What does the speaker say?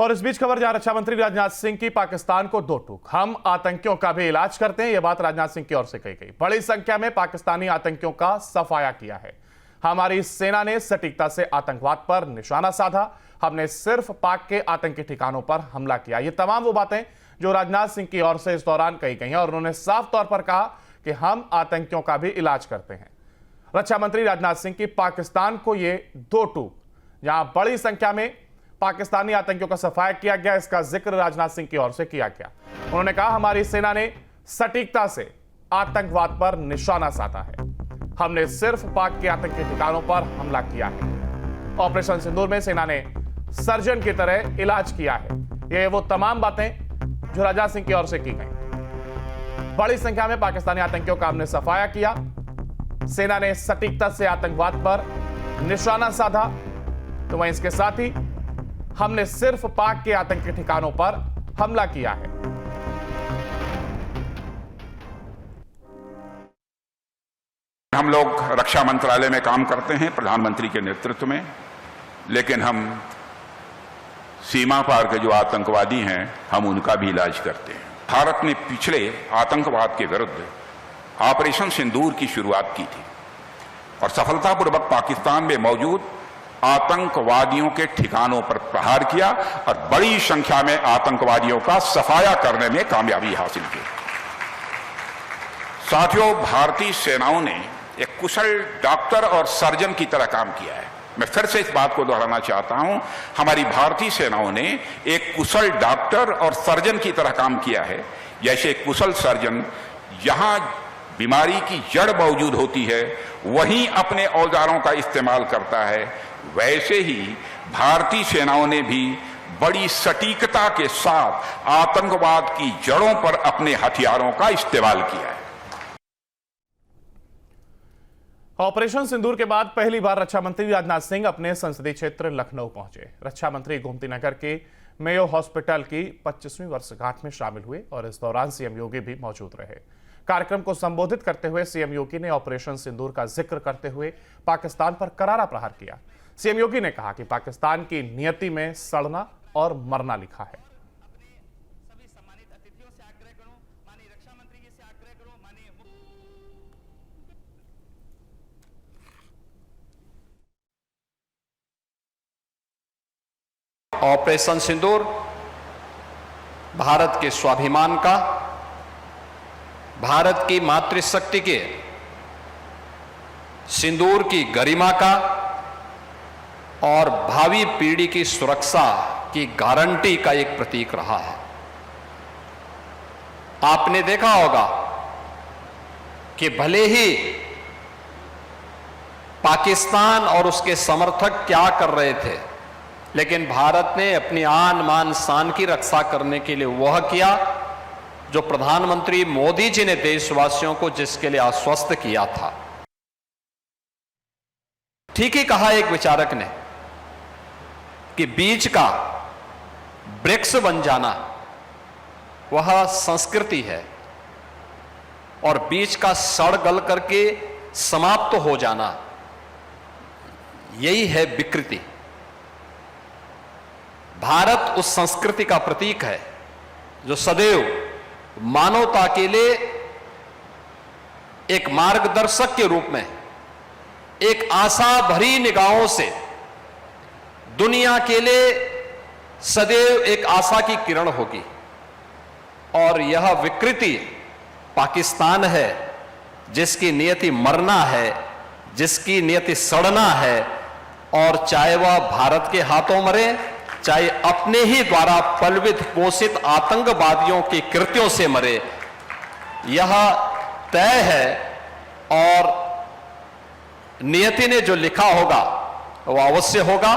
और इस बीच खबर जहां रक्षा मंत्री राजनाथ सिंह की पाकिस्तान को दो टूक, हम आतंकियों का भी इलाज करते हैं, यह बात राजनाथ सिंह की ओर से कही गई। बड़ी संख्या में पाकिस्तानी आतंकियों का सफाया किया है। हमारी सेना ने सटीकता से आतंकवाद पर निशाना साधा, हमने सिर्फ पाक के आतंकी ठिकानों पर हमला किया। ये तमाम वो बातें जो राजनाथ सिंह की ओर से इस दौरान कही गई हैं और उन्होंने साफ तौर पर कहा कि हम आतंकियों का भी इलाज करते हैं। रक्षा मंत्री राजनाथ सिंह की पाकिस्तान को ये दो टूक, जहां बड़ी संख्या में पाकिस्तानी आतंकियों का सफाया किया गया, इसका जिक्र राजनाथ सिंह की ओर से किया गया। उन्होंने कहा हमारी सेना ने सटीकता से आतंकवाद पर निशाना साधा है, हमने सिर्फ पाक के आतंकी ठिकानों पर हमला किया है। ऑपरेशन सिंदूर में सेना ने सर्जन की तरह इलाज किया है। ये वो तमाम बातें जो राजनाथ सिंह की ओर से की गई। बड़ी संख्या में पाकिस्तानी आतंकियों का हमने सफाया किया, सेना ने सटीकता से आतंकवाद पर निशाना साधा, तो वहीं इसके साथ ही हमने सिर्फ पाक के आतंकी ठिकानों पर हमला किया है। हम लोग रक्षा मंत्रालय में काम करते हैं प्रधानमंत्री के नेतृत्व में, लेकिन हम सीमा पार के जो आतंकवादी हैं हम उनका भी इलाज करते हैं। भारत ने पिछले आतंकवाद के विरुद्ध ऑपरेशन सिंदूर की शुरुआत की थी और सफलतापूर्वक पाकिस्तान में मौजूद आतंकवादियों के ठिकानों पर प्रहार किया और बड़ी संख्या में आतंकवादियों का सफाया करने में कामयाबी हासिल की। साथियों, भारतीय सेनाओं ने एक कुशल डॉक्टर और सर्जन की तरह काम किया है। मैं फिर से इस बात को दोहराना चाहता हूं, हमारी भारतीय सेनाओं ने एक कुशल डॉक्टर और सर्जन की तरह काम किया है। जैसे एक कुशल सर्जन यहां बीमारी की जड़ मौजूद होती है वहीं अपने औजारों का इस्तेमाल करता है, वैसे ही भारतीय सेनाओं ने भी बड़ी सटीकता के साथ आतंकवाद की जड़ों पर अपने हथियारों का इस्तेमाल किया है। ऑपरेशन सिंदूर के बाद पहली बार रक्षा मंत्री राजनाथ सिंह अपने संसदीय क्षेत्र लखनऊ पहुंचे। रक्षा मंत्री गोमती नगर के मेयो हॉस्पिटल की 25वीं वर्षगांठ में शामिल हुए और इस दौरान सीएम योगी भी मौजूद रहे। कार्यक्रम को संबोधित करते हुए सीएम योगी ने ऑपरेशन सिंदूर का जिक्र करते हुए पाकिस्तान पर करारा प्रहार किया। सीएम योगी ने कहा कि पाकिस्तान की नियति में सड़ना और मरना लिखा है। ऑपरेशन सिंदूर भारत के स्वाभिमान का, भारत की मातृशक्ति के सिंदूर की गरिमा का और भावी पीढ़ी की सुरक्षा की गारंटी का एक प्रतीक रहा है। आपने देखा होगा कि भले ही पाकिस्तान और उसके समर्थक क्या कर रहे थे, लेकिन भारत ने अपनी आन मान शान की रक्षा करने के लिए वह किया जो प्रधानमंत्री मोदी जी ने देशवासियों को जिसके लिए आश्वस्त किया था। ठीक ही कहा एक विचारक ने कि बीज का वृक्ष बन जाना वह संस्कृति है और बीज का सड़ गल करके समाप्त हो जाना यही है विकृति। भारत उस संस्कृति का प्रतीक है जो सदैव मानवता के लिए एक मार्गदर्शक के रूप में, एक आशा भरी निगाहों से दुनिया के लिए सदैव एक आशा की किरण होगी। और यह विकृति पाकिस्तान है जिसकी नियति मरना है, जिसकी नियति सड़ना है, और चाहे वह भारत के हाथों मरे, चाहे अपने ही द्वारा पलवित पोषित आतंकवादियों के कृत्यों से मरे, यह तय है। और नियति ने जो लिखा होगा वह अवश्य होगा।